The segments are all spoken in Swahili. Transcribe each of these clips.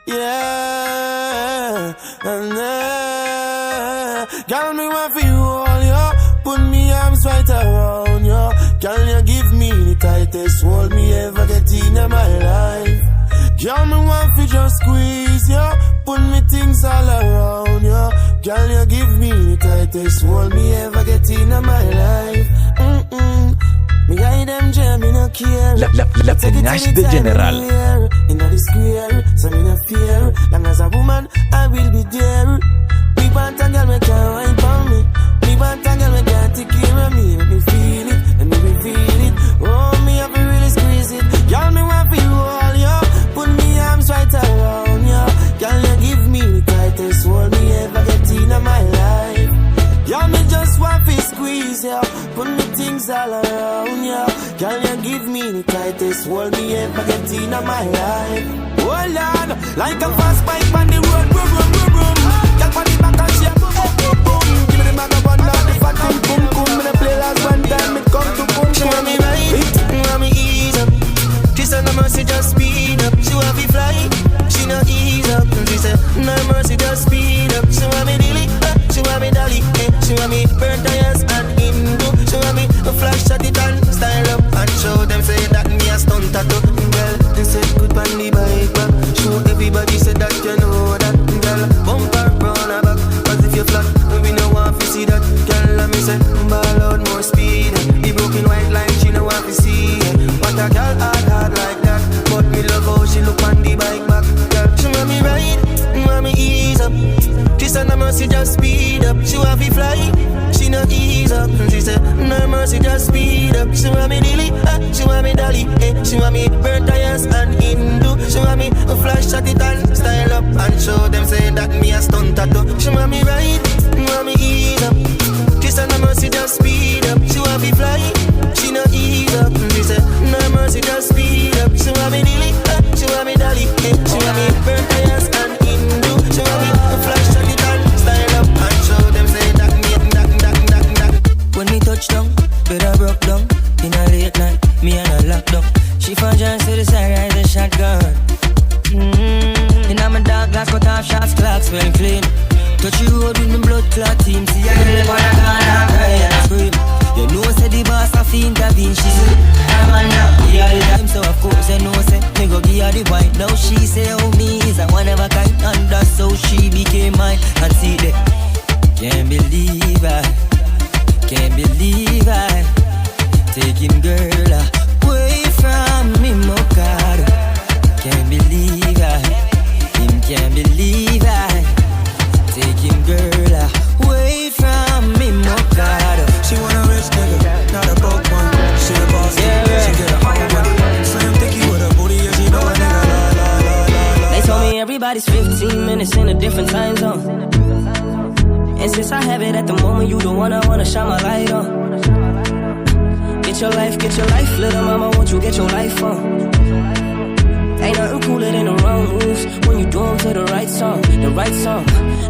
Yeah, and girl, me want for you all, yo. Put me arms right around you. Girl, you give me the tightest hold me ever get in my life. Girl, me want for just squeeze you. Put me things all around you. Girl, you give me the tightest hold me ever get in my life. Me guide them jam, me no care. La Pugnash de General. In the square, so me no fear. Long as a woman, I will be there. Me want a girl, me can't wine for me. Me want a girl, me can't take care of me. Let me feel it, let me feel it. Oh, me have to really squeeze it. Girl, me want for you all, yo. Put me arms right around you. Girl, you give me the tightest hold me ever get in my life. Girl, me just want to squeeze you. Put me things all around you. Girl, you give me the tightest hold me ever get in my life. Hold on, like a fast bike on the road, boom, boom, boom, boom. Girl, on the back and shake, boom, boom, boom. Give me the maga one, now the fat thing, boom, boom. Me the play last one time, it come to boom. She want me right, she want me ease up. She said no mercy, just speed up. She want me fly, she no ease up. She said no mercy, just speed up. She want me dilly, she want me dolly, she want me burn tires and Hindu. She want me flash at it and style up and show them say that me a stunt tattoo. Girl, they said good on the bike back. Show everybody say that you know that. Girl, bumper round her back. Cause if you flat, we no want to see that. Girl, let me say ball out more speed. The broken white line she no want to see. But a girl hard like that. But me love how she look on the bike back. Girl, she want me ride, want me ease up. She said no mercy, just speed up. She want me fly, she no ease up. She said no mercy, just speed up. She want me dilly, she want me dolly, she want me burn tires and Hindu. She want me flash at it and style up and show them say that me a stunt tattoo. She want me ride, want me ease up. She said no mercy, just speed up. She want me fly, she no ease up. She said no mercy, just speed up. She want me dilly, she want me dolly, she want me burn tires and Hindu. She want me flash at it and style up and show them say that me that. When me touch down, better broke down. In a late night, me and a lockdown. She found John to the side, ride a shotgun. In a my dark glass, cut off shots, clocks well clean. Touch you road with me blood clot team. See I girl wanna go and cry and scream. You know say the boss have to intervene. She said, I'm a now, yeah the time. So of course you know say, me go give her the wine. Now she say, oh me is a one of a kind. And that's how she became mine. And see that, can't believe I taking girl away from me, Mokado. Can't believe him can't believe taking girl away from me, Mokado. She want a rich nigga, not a broke one. She a boss, yeah, she get a own one. Slim thicky with a booty, yeah, she know a nigga. La. They told me everybody's 15 minutes in a different time zone. And since I have it at the moment, you the one I wanna shine my light on. Get your life, little mama, won't you get your life on? Ain't nothing cooler than the wrong moves when you do them to the right song.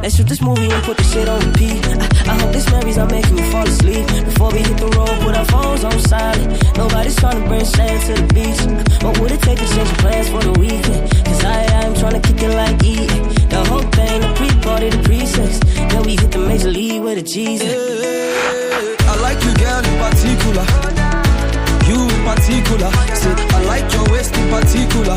Let's shoot this movie and put the shit on repeat. I hope this memories are making you fall asleep. Before we hit the road, put our phones on silent. Nobody's trying to bring sand to the beach. What would it take to change your plans for the weekend? Cause I'm trying to kick it like eating. The whole thing, the pre-party, the pre-sex. Then we hit the major league with a G's. I like you, girl, in particular. You in particular. Say, I like your waist in particular.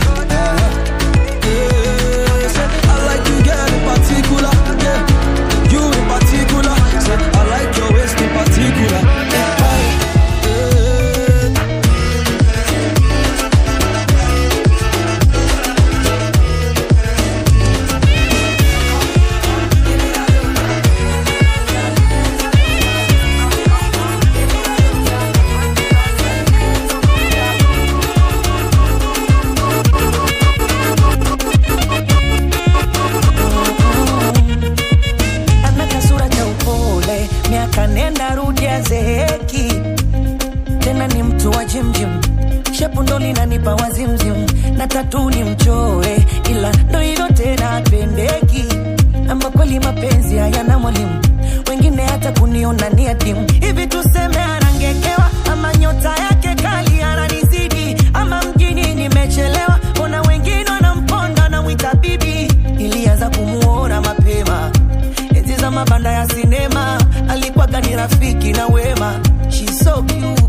Say, I like you, girl, in particular. Yeah. You in particular. Say, I like your waist in particular. Nanipa wazimzim na tatu ni mchoe, ila ndo hivyo tena pendeki. Ama kweli mapenzi hayana mwalimu, wengine hata kuniona ni adimu. Hivi tuseme anangekewa, ama nyota yake kali ananizidi, ama mjini nimeche urafiki na wema. She's so cute.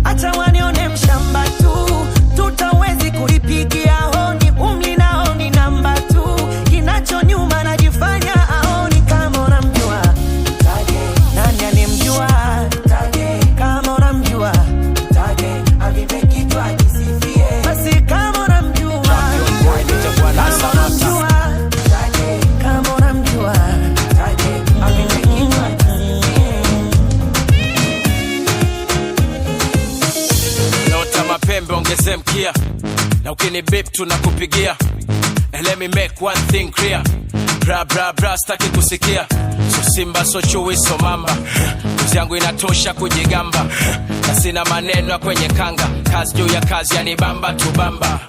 Acha wanione mshamba tu, tutawezi kulipigia honi. Umli na honi namba 2, kinacho nyuma najifanya aoni. Kama unamjua nani anemjua, kama unamjua avipe kichwa kisifie. Basi kama unamjua, kama unamjua avipe kichwa kisifie. Naota mapembe ongeze mkia, na ukini beep tunakupigia. And let me make one thing clear, bra bra bra staki kusikia. So simba so chui so mamba, kuzi yangu inatosha kujigamba. Na sina maneno kwenye kanga, kazi juu ya kazi yanibamba tubamba.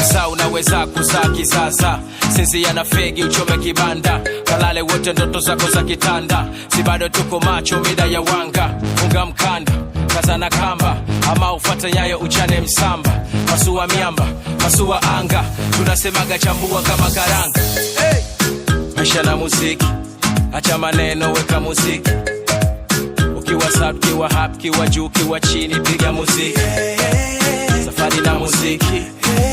Msa unaweza kuzaa kizaza, sisi yana fegi uchome kibanda. Kalale wote ndoto zako za kitanda, si bado tuko macho mida ya wanga. Funga mkanda, kaza na kamba, ama ufate nyayo uchane msamba. Masua miamba, masua anga, tunasemaga chambua kama karanga. Hey! Maisha na muziki, acha maneno weka muziki. Ukiwa sub, kiwa hap, kiwa juu, kiwa chini, piga muziki. Safari na muziki,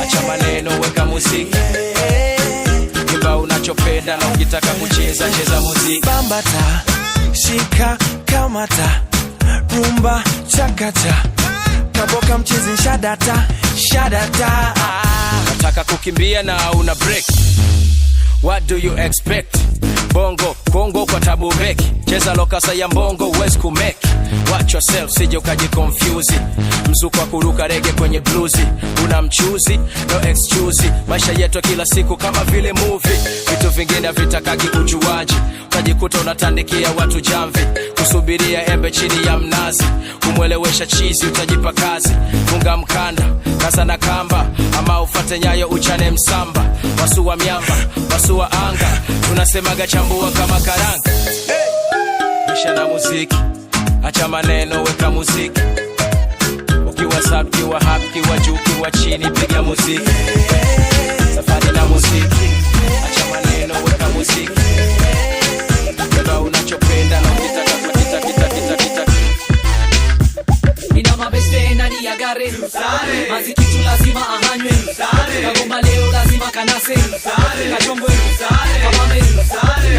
acha maneno weka muziki. Imba unachopenda na ukitaka kucheza, cheza muziki. Bambata, shika, kamata, rumba, chakacha, kaboka mchizi shadata, shadata. Nataka kukimbia na una break, what do you expect? Bongo, Kongo kwa tabu beki, cheza lokasa ya mbongo uwezi kumeki. Watch yourself, sije ukaji confuse. Mzuko wa kuruka rege kwenye bluzi, una mchuzi, no excuse. Maisha yetu kila siku kama vile movie, vitu vingine vitakagi ujuaji. Utajikuta unatandikia watu jamvi, kusubiria embe chini ya mnazi. Kumwelewesha chizi utajipa kazi. Funga mkanda, kaza na kamba, ama ufate nyayo uchane msamba. Wasua miamba, wasua anga, tunasemaga chambua kama karanga. Maisha na muziki, acha maneno weka muziki. Ukiwa sub, kiwa hap, kiwa juu, kiwa chini, piga muziki. Safari na muziki, acha maneno weka muziki. Beba unachopenda na ukitaka kita kita kita kita. Nina mabeste nani ya gare maziki tu lazima ahanywe. Kagoma leo lazima kanase. Kachongwe kamame.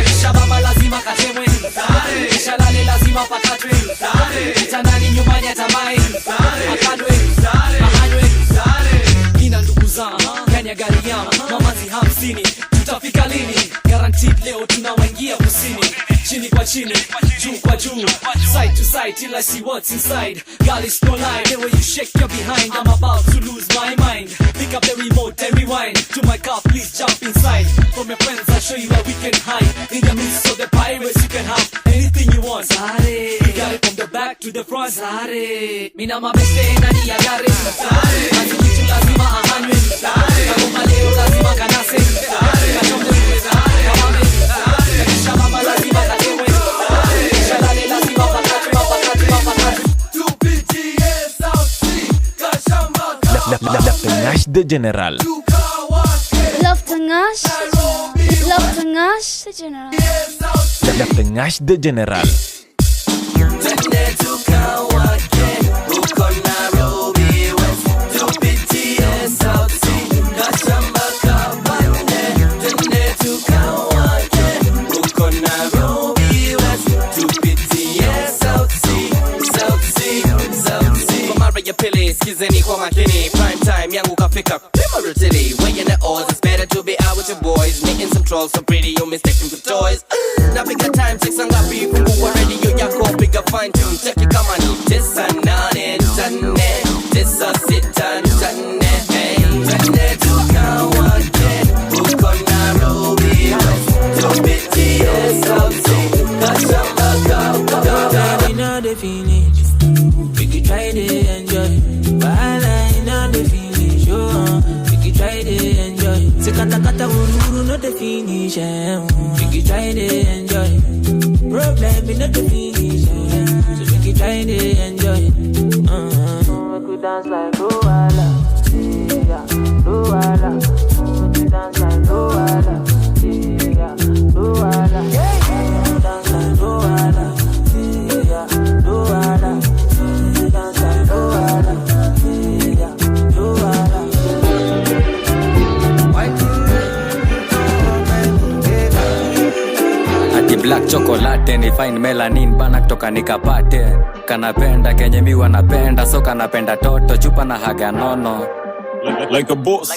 Kisha baba lazima katemwe. Kisha lale lazima pakatwe. Kitandani nyumbani atamai. Akadwe ahanywe. Nina ndugu zangu ndani ya gari yangu, mamazi 50. Tutafika lini? Guaranteed leo tunawaingia kusini. Chini kwa chini, juu kwa juu, side to side till I see what's inside. Girl, it's no lie, the way you shake your behind. I'm about to lose my mind. Pick up the remote and rewind to my car, please jump inside. From your friends, I'll show you where we can hide. In the midst of the pirates, you can have anything you want. Sare, we got it from the back to the front. Sare, mina mabeste nani ya gare. Sare, maziki tu lazima ahanywe. Sare, kagoma leo lazima kanase. Sare, kachomwe. Sare, kamame. Sare, kisha mama lazima katemwe. Sare, kisha lale lazima pakatwe. La Penache de General. La Penache de General. La Penache de General. Skizeni kwa makini, prime time yangu kafika primarily. When you're in the odds, it's better to be out with your boys. Meeting some trolls so pretty, you mistake them for toys. Na piga time, checks ngapi, fungua radio yako, piga fine tune, check it kama ni tisa nane, tane, tisa sita, tane, tane tukawake, uko Nairobi, tupitie sauti, kashamba kau. We know the finish, we can try to enjoy. Bala know the finish, we can try to enjoy. Sekata kata ururu no the finish, we can try to enjoy. Problem we know the finish, so we can try to enjoy. We could dance like Luala, yeah, Luala. We could dance like Luala, yeah, Luala. We could dance like Luala. nipate, ni fine melanin bana kutoka nikapate. Kanapenda kenye mi wanapenda, so kanapenda toto chupa na haga nono like a boss.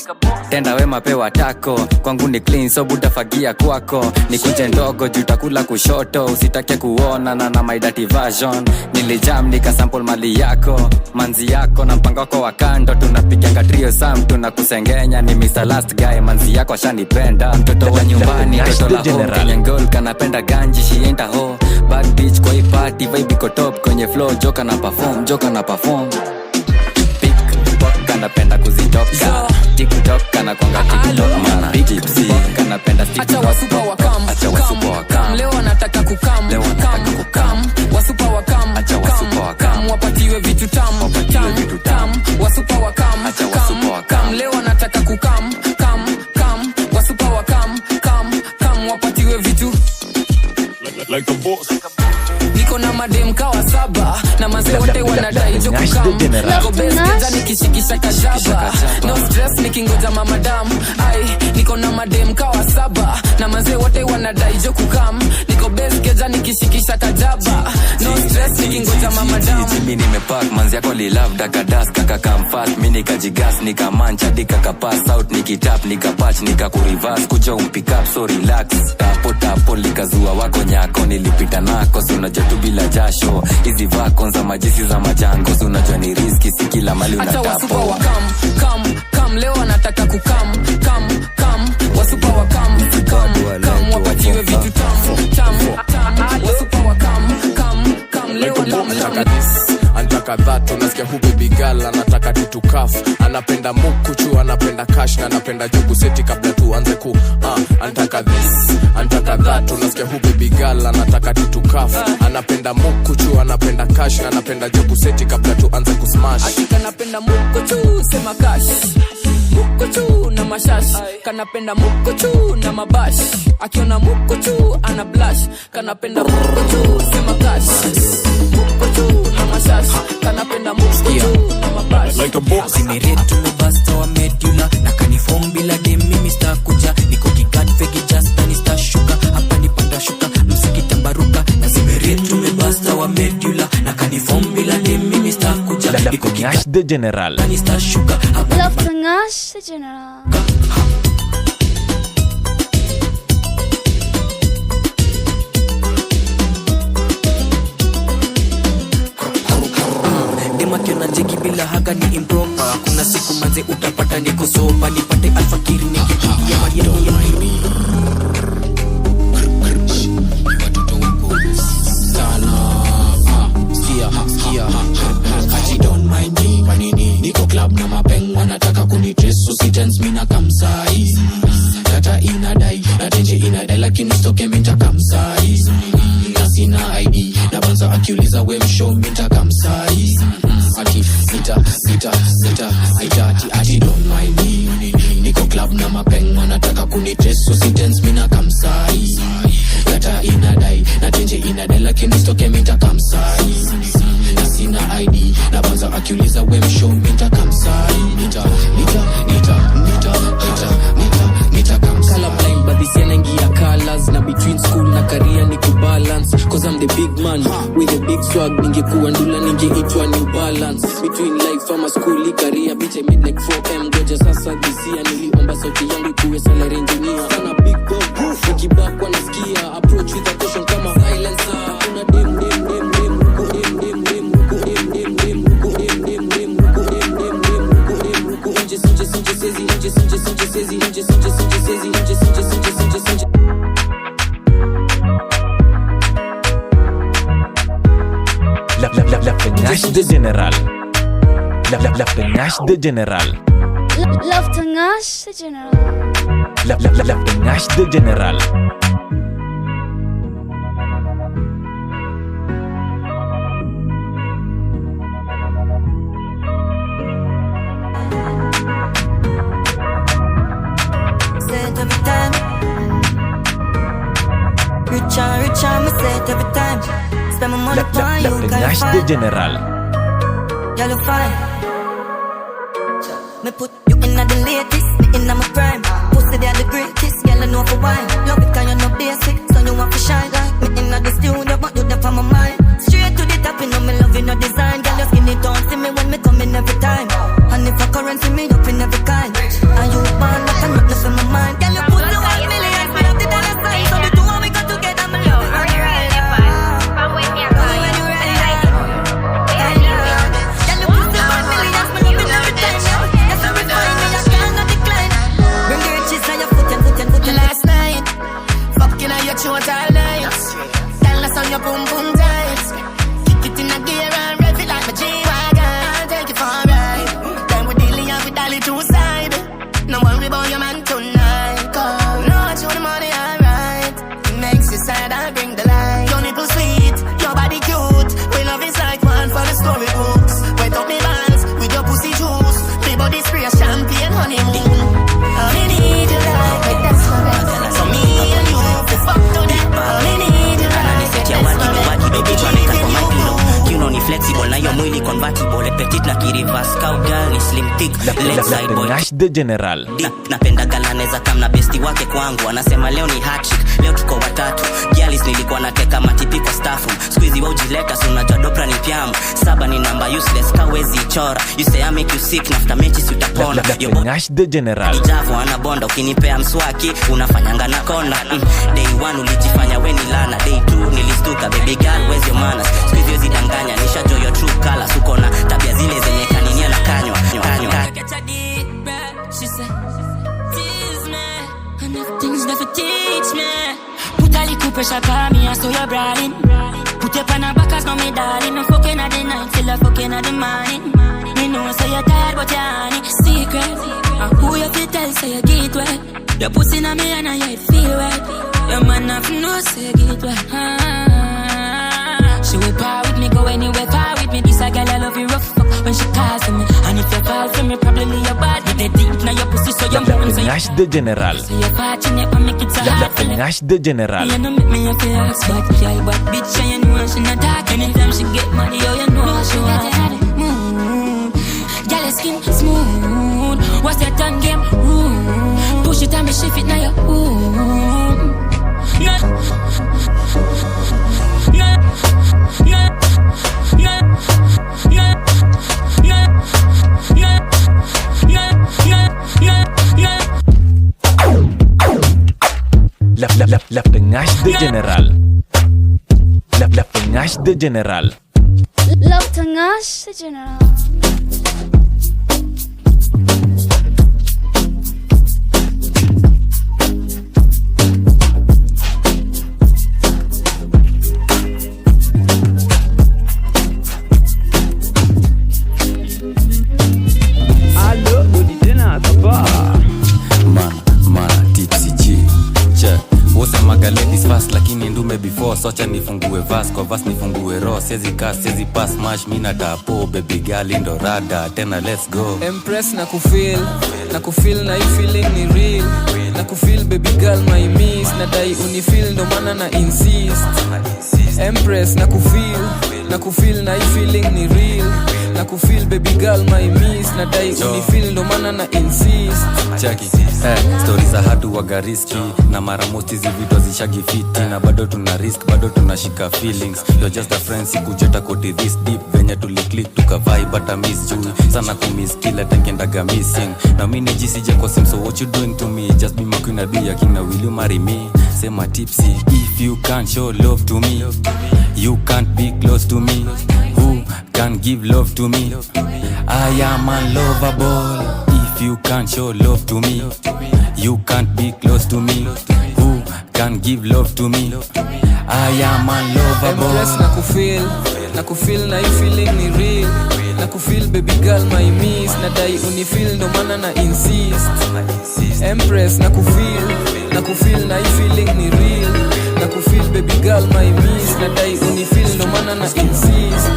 Tenda wema pewa tako, kwangu ni clean so butafagia kwako. Ni kunje ndogo jutakula kushoto, usitake kuona na my dirty version. Nilijam nikasample mali yako, manzi yako na mpango wako wa kando. Tunapiga trio sam tunakusengenya, ni Mr. Last Guy manzi yako ashanipenda. Mtoto wa nyumbani, mtoto la home, Kenyan girl kanapenda ganji, she ain't a hoe. Bad bitch kwa hii party, vibe iko top kwenye flow, joka na perform. Kanapenda kuzitoka TikTok, kana kwanga TikTok mana gypsy. Kanapenda TikTok, acha wasupa wakam, leo anataka kukam, wasupa wakam, wapatiwe vitu tamu, wasupa wakam, leo anataka kukam, wasupa wakam, wapatiwe vitu like a boss. Niko na madem kawa saba, na manze wote wanadai jo kukam. Niko best keza nikishikisha kajaba, no stress nikingoja mamadam. Ai, niko na madem kawa saba, na manze wote wanadai jo kukam. Niko best keza nikishikisha kajaba, no stress nikingoja mamadam. Mimi nimepack manzi yako li love dakadas kaka come fast. Mimi nikajigas nikamancha dika pass out, nikitap nikapatch nikakureverse kuja umpick up, so relax. Tapo likazua wako nyako, nilipita nako so unajua tu bila jasho. Hizi vako za majisi za majango, so unajua ni riski, si kila mali unatapo. Acha wasupa wakam, leo anataka kukam, wasupa wakam, wapatiwe vitu tamu, wasupa wakam, leo anataka that, unasikia hu baby girl anataka tutukaf. Anapenda mukuchu, anapenda cash na anapenda jogu seti kabla tuanze ku anataka this, anataka that, unasikia hu baby girl anataka tutukaf. Anapenda mukuchu, anapenda cash na anapenda jogu seti kabla tuanze ku smash. Akika napenda mukuchu, sema cash, mukuchu na mashash. Kanapenda mukuchu na mabash, akiona mukuchu ana blush. Kanapenda mukuchu, sema cash, mukuchu na mashash. Kanapenda mukuchu na mabash like a boss. Zimeretu mebasta wa medula, na kanifom bila dem mimi star kuja. Niko kigat fegi just na nista shuka, hapa nipanda shuka msiki tambaruka. Na zimeretu mebasta wa medula, na kanifom bila dem mimi star kuja. Niko kigat de general na nista shuka, hapa Love Tangash de General. Dema kiona jeki bila haga ni improper. Kuna siku manze utapata niko sopa, nipate alfakiri nikipigia majani ya maini. Watoto wako sana skia I don't mind me panini. Niko club na mapeng wanataka kunitresu, si tense mina kamsai. Kata inadai na tenje inadai, lakini stoke minta kamsai. Na sina ID na banza akiuliza we mshow minta kamsai. Ati ati don't mind me. Niko club na mapeng wanataka kunitresu, si tense mina kamsai. Kata inadai na tenje inadai, lakini stoke minta kamsai. Na sina ID na banza akiuliza we mshow minta kamsai. Nita kamsai. Colorblind but this year naingia colors, na between school na career ni kubalance. Cause I'm the big man with a big swag. Ningekuwa ndula ningeitwa New Balance. Between life ama school career, bitch I made like 4M. Goja sasa this year niliomba sauti yangu kuwe salary engineer. Sana big dog ukibak wanasikia, approach with a caution kama silencer. Kuna dem La Peñache de General. La Peñache de General. Love Tangash de General. La Peñache de General. Set every time. Rich on me set every time. Spend my money on you, La Peñache de General. Y'all are fine. Me put you in the latest, me in my prime. Pussy they are the greatest, y'all I know for why. Love it cause you're no basic, so you want to shine. Me in the studio, but you there for my mind. Straight to the top, you know me love you no design. Girl, your skinny don't see me when me come in every time. And if a currency me up in every kind. And you born like I'm not for my mind. Girl, you put the 1 million, me have the dollar sign. So the two of we got together, me love it. Are you ready? Come with me, girl, when you ready. Girl, you put the 1 million, me love it every time. Yes, I refine me, I cannot decline. Bring the riches on your foot and foot and foot. Last night, fucking on your throat all night. Tell us on your boom boom tight. Kick it in a gear and rev it like my G-Wagon. I'll take it for a ride. Then we dealing up with Dolly two side. No worry about your man tonight. Cause no, I show the money alright. It makes you sad, I'll bring the light. Your nipple sweet, your body cute. We love is like one for the storybooks. Wet up me bands with your pussy juice. Me body spray a champagne honeymoon. I need you like me, that's forever. So me and you, we fuck to that. I need you like me, ni flexible na yo mwili convertible petit na kirivas cowgirl ni slim thick legs side boy Nash the General. Napenda galaneza kama na besti wake kwangu anasema leo ni hat trick leo tuko watatu Gialis nilikuwa nateka matipiko staff squeezy wa ujileta so unajua dopra ni pyamu 7 ni number useless kawezi chora you say I make you sick na after matches utapona yo Nash the General. Ijavu anabonda ukinipea mswaki unafanyanga na kona day 1 ulijifanya we ni lana day 2 nilistuka baby girl where's your manners squeezy wezi danganya nishajo your true colors uko na tabia zile zenye kaninia na kanywa she said tease me enough things never teach me put a little pressure on me I saw your brawling put your pan back as no me darling no fucking at the night till I fucking at the morning me know say you're tired but you're honey secret who you feel tell say you get wet your pussy na me and I feel wet your man have no say get wet she will power with me, go anywhere, power with me. This a girl I love you rough fuck when she calls for me. And if you call for me, probably your body the deep now your pussy so you want so Nash the General. so you're watching it and make it so hard for me. Nash the General. You know make me feel ask but girl but bitch and you know she not talk anytime she get money oh you know she want mood. Girl your skin smooth. What's your tongue game? Ooh. Push it and me shift it now you ooh. La Nash the General. La Nash the General. Love to Nash the General. Ladies fast lakini ndume before socha nifungue vas kwa vas nifungue ro siezi cast siezi pass mash mina tapo baby girl ndo rada tena let's go Empress na kufeel na hii feeling ni real na kufeel baby girl my miss na dai unifeel ndo maana na insist Empress na kufeel na hii feeling ni real na kufeel baby girl my miss na dai unifeel ndo maana na insist chaki stories za hatu waga risky na mara most hizi vitu zishagi fiti na bado tuna risk bado tunashika feelings you're just a friend sikujeta kodi this deep venye tuliclick tukavibe but I miss you sana kumiss kila tengendaga missing na mimi nijisije kwa sim so what you doing to me just be my queen be a king now will you marry me say my tipsy if you can't show love to me you can't be close to me who can give love to me I am unlovable if you can't show love to me you can't be close to me who can give love to me I am unlovable Empress na kufeel na hii feeling ni real na kufeel baby girl my miss na dai unifeel ndo maana na insist Empress na kufeel na hii feeling ni real na kufeel baby girl my miss na dai unifeel ndo maana na insist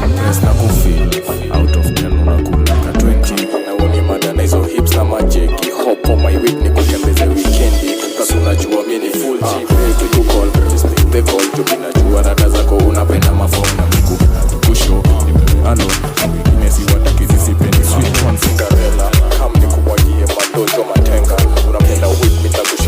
Empress na kufeel out of 10 unakulaka 20 na unimada na hizo hips na majeki hop on my week ni kutembeze weekendi kasi unajua mini full G ready to call just make the call to binajua rada zako unapenda mafoni na miku kusho ano imesi watakizi sipendi sweet one Cinderella kam ni kumwagie madozo matenga unapenda whip mitakushi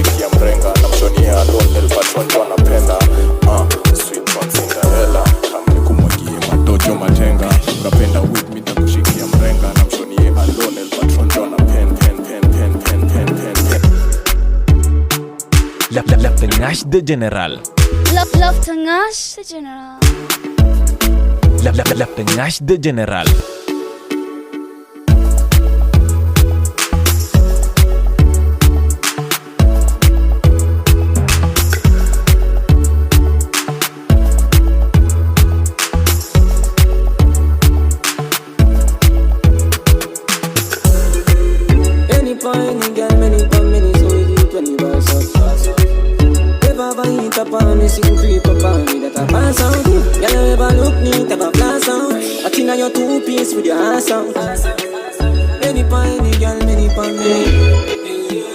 de General. Love Tangash the General. Love Tangash de General. Any girl, many come, many so we do 20 bars up. If I ever hit up on me, sing creep up on me, that I pass out. Girl, you ever look neat, ever class out. I think you're two-piece with your ass out. Any girl, many come, many.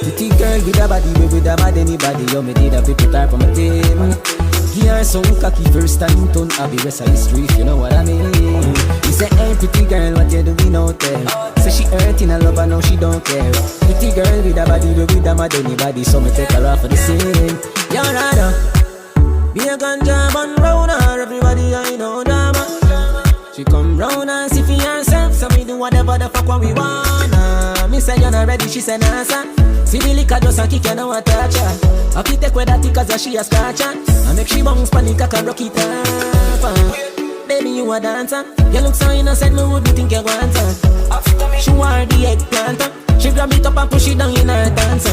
Pretty girl with a body, with a bad anybody, you me did a bit type on my team. Give her some cocky first time, turn Abbey West history, if you know what I mean. You say, hey, pretty girl, what you doing out there? Say she hurting a lover, now she don't care. Pretty girl with a body, with a mad anybody, so me take her off for the scene. You're right, be a ganja man round her, everybody I know dama. She come round and see for herself, so me do whatever the fuck what we wanna. Me say you're not ready, she say nah, son. See the liquor just a kick, you know what touch her. I can take with that cause she a scratch her. I make she bounce panic, I can rock it up. Baby, you a dancer. You look so innocent, me wouldn't think you want her. She want the eggplant. She grab it up and push it down in her dance.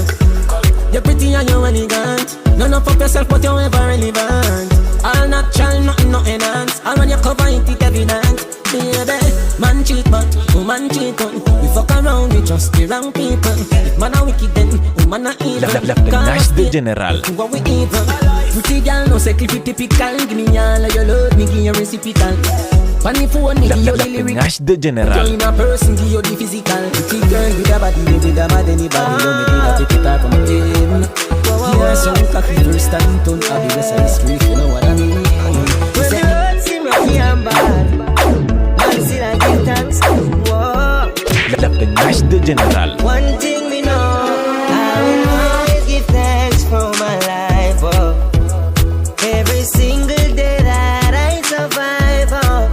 You're pretty and you're elegant. None of up yourself, but you're ever relevant. All natural, nothing enhance. All when you cover it, it evident. Baby, man cheat but woman cheat on. We fuck around, we trust the wrong people. If man a wicked then, woman a evil. Love Tangash de General. What we evil. Pretty girl, no say clip it typical. Give me all of your love, me give you reciprocal. Funny phone, me give you the lyric. Tangash de General. You in a person, give you the physical. Pretty girl with a body, with a mad anybody. You me did a take it up on my team. Here some cocky first time, turn Abbey West history, you know what I mean. When the road seem rocky and bad, man still I give thanks. Whoa. Love Tangash de General. One thing me know, I will always give thanks for my life. Oh. Every single day that I survive. Oh.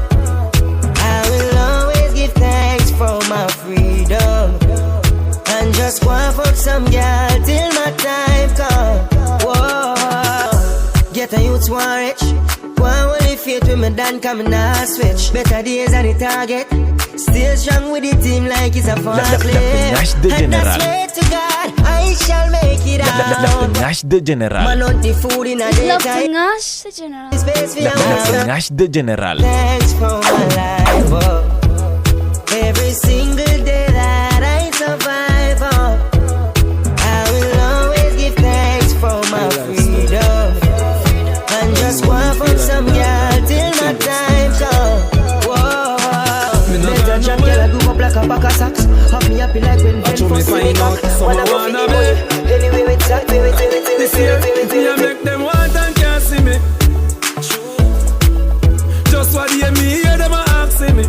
I will always give thanks for my freedom. And just go and fuck some girl till my time come. Whoa. Get a youth war rich. Go and only faith with me done coming now switch. Better days than the target. Still strong with the team like it's a fun play. And I swear to God, I shall make it out. Love Tangash de General. Man on the food in a Love daytime. Tangash the General. Love Tangash de General. Thanks for my life, oh. Every single day that I survive, oh. I will always give thanks for my freedom. And just want for some girl till my time come. Whoa. Better jump, girl, I go up like a pack of socks. Have me happy like when Ben for me cock. Wanna go for the boy. Anyway, we talk, this year, me make them want and can't see me. Just what they me hear them a asking me.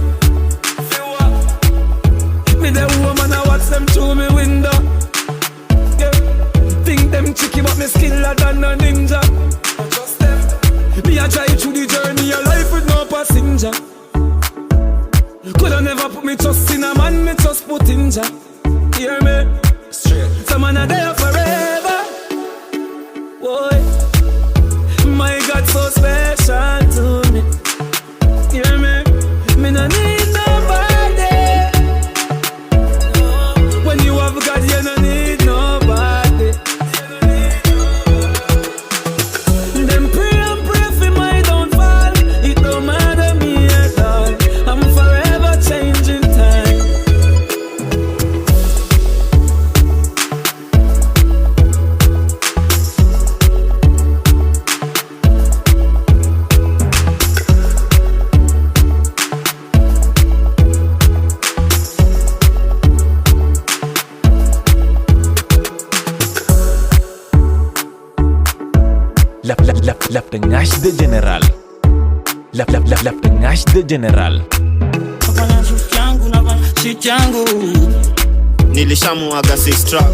Me the woman I watch them through me window. Yeah. Think them tricky but me skiller than a ninja. Just them. Me a drive through the journey of life with no passenger. Coulda never put me trust in a man, me just put in ja. Hear me? Straight. Some man are there forever. Boy, my God so special to me. Hear me? Me no need nobody. When you have God, you no need nobody. Them pray and pray for my downfall. It don't matter me at all. I'm forever changing time. Love Tangash de General. Love Tangash de General. Nafanya shit yangu, nafanya shit yangu. Nilishamuaga 6 track.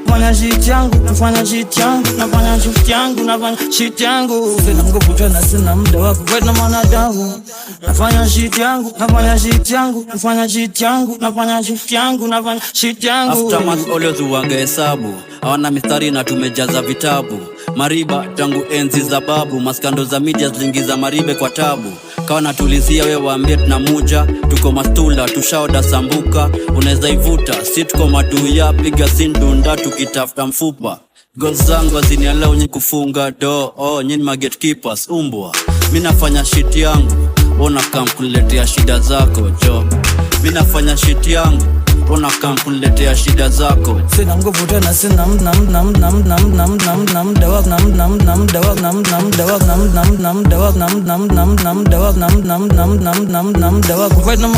Nafanya shit yangu, nafanya shit yangu, nafanya shit yangu, nafanya shit yangu. Sina nguvu tena, sina muda wa kukwenda mwanadamu. Nafanya shit yangu, nafanya shit yangu, nafanya shit yangu, nafanya shit yangu, nafanya shit yangu. Aftermath always uwaga hesabu. hawana mistari na tumejaza vitabu. Mariba tangu enzi za babu, maskando za media zlingiza maribe kwa tabu. Kawa natulizia we waambie tunamuja, tuko mastula tushaoda sambuka. Unaweza ivuta, si tuko maduya, piga sindunda tukitafuta mfupa. Goals zangu haziniala unyi kufunga do, nyini ma gatekeepers umbwa. Minafanya shit yangu, kam kuniletea shida zako jo. Minafanya shit yangu, kam kuniletea shida zako. Sina nguvu tena, sina mda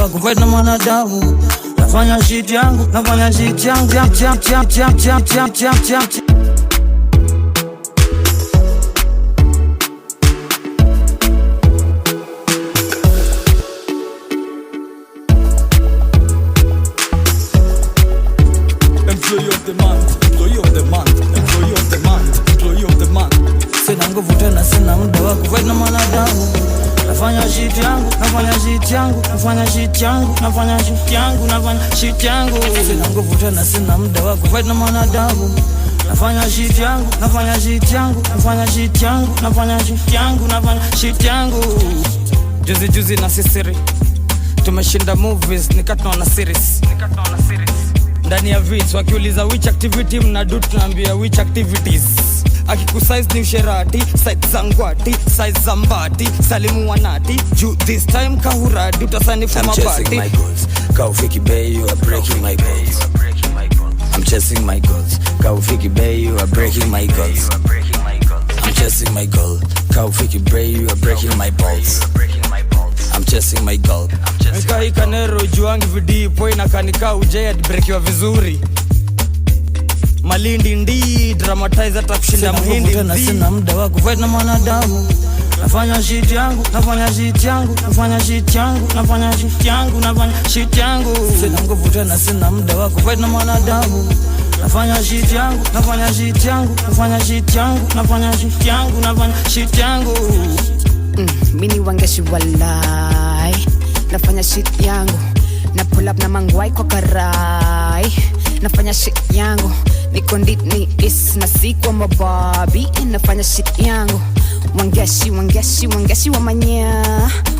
kufanya mwanadamu. Nafanya shit yangu, nafanya shit yangu. Employee of the month. Sina nguvu tena, sina muda wa kufanya mwanadamu. Nafanya shit yangu, nafanya shit yangu. Sina nguvu tena, sina muda wa kufanya mwanadamu. Nafanya shit yangu, nafanya shit yangu. Juzi na sisiri tumeshinda movies, nikatona series. Ndani ya vits wakiuliza which activity mnadu, tunaambia which activities. Akikusize ni usherati, size zangwati, size zambati, salimu wanati. This time kahuradi, utasanifu mabati. I'm chasing my goals, Kaufiki Bay, you are breaking my goals. I'm chasing my goals, Kaufiki Bay, you are breaking my goals. I'm chasing my goal, Kaufiki Bay, you are breaking my balls. I'm chasing my goal. Nika ikanero juangi vidi poi na kanika ujaya breakiwa vizuri. Malindi ndi dramatize hata kushinda mhindi. Sina sina muda wa kufanya mwanadamu. Nafanya shit yangu. Sina nguvu tena, sina muda wa kufanya mwanadamu. Nafanya shit yangu. Mini wangeshi walai. Nafanya shit yangu. Na pull up na mangwai kwa karai. Nafanya shit yangu. Niko nditni is na sikwa mababi. Nafanya shit yangu.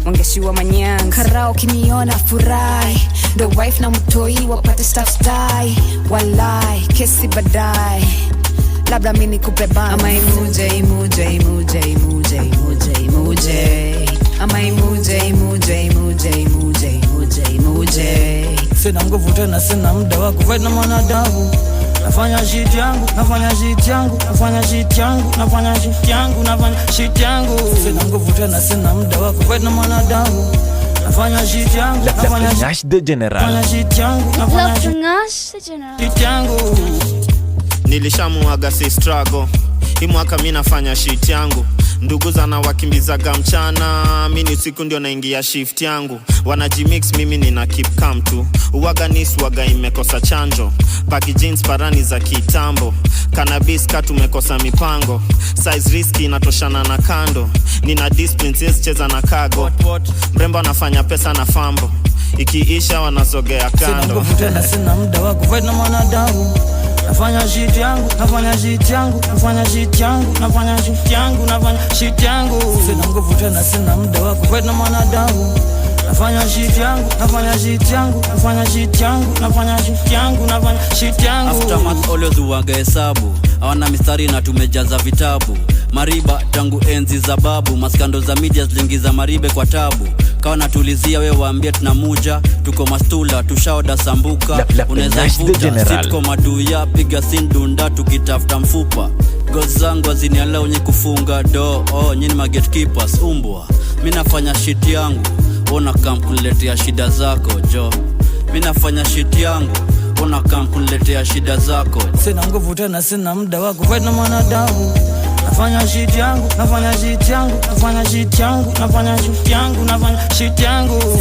Wangeshi wa manya. Karao kiniona furai. The wife na mtoi wapate staff style. Walai, kesi badai. Labda mini kubeba. Ama imuje. Ama imuje. Sina nguvu tena, sina muda wa kufanya mwanadamu. Nafanya shit yangu. Sina nguvu tena, sina muda wa kufanya mwanadamu. Nafanya shit yangu. Nash de General. Nilishamuaga si struggle. Hii mwaka mimi nafanya shit yangu. Ndugu zana wakimbizaga mchana, mimi usiku ndio naingia shift yangu. Wanajimix mimi nina keep calm tu. Uwaga niswaga imekosa chanjo. Paki jeans parani za kitambo. Cannabis ka tumekosa mipango. Size risky inatoshana na kando. Nina discipline siwezi cheza na kago. Mrembo anafanya pesa na fambo. Ikiisha wanasogea kando. Sina nguvu tena, sina muda wa kufanya mwanadamu. Nafanya shit yangu. Sina nguvu tena, sina muda wa kufanya mwanadamu. Nafanya shit yangu. Aftermath always uwaga hesabu, hawana mistari na tumejaza vitabu. Mariba tangu enzi za babu, maskando za media zlingiza maribe kwa tabu. Kawa natulizia we waambie tunamuja, tuko mastula tushaoda sambuka. Unaweza ivuta, si tuko maduya, piga sindunda tukitafuta mfupa. Goals zangu haziniala unyi kufunga do, nyini ma gatekeepers umbwa. Minafanya shit yangu, kam kuniletea shida zako jo. Minafanya shit yangu, kam kuniletea shida zako. Sina nguvu tena, sina muda wa kufanya mwanadamu. Nafanya shit yangu.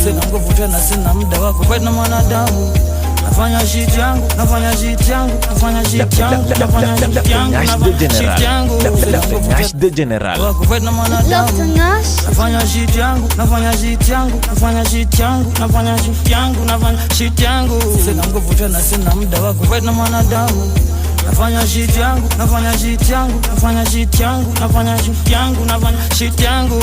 Sina nguvu tena, sina muda wa kufanya mwanadamu. Nafanya shit yangu. Nash de General. Nafanya shit yangu. Sina nguvu tena, sina muda wa kufanya mwanadamu. nafanya shit yangu, nafanya shit yangu, nafanya shit yangu, nafanya shit yangu, nafanya shit yangu.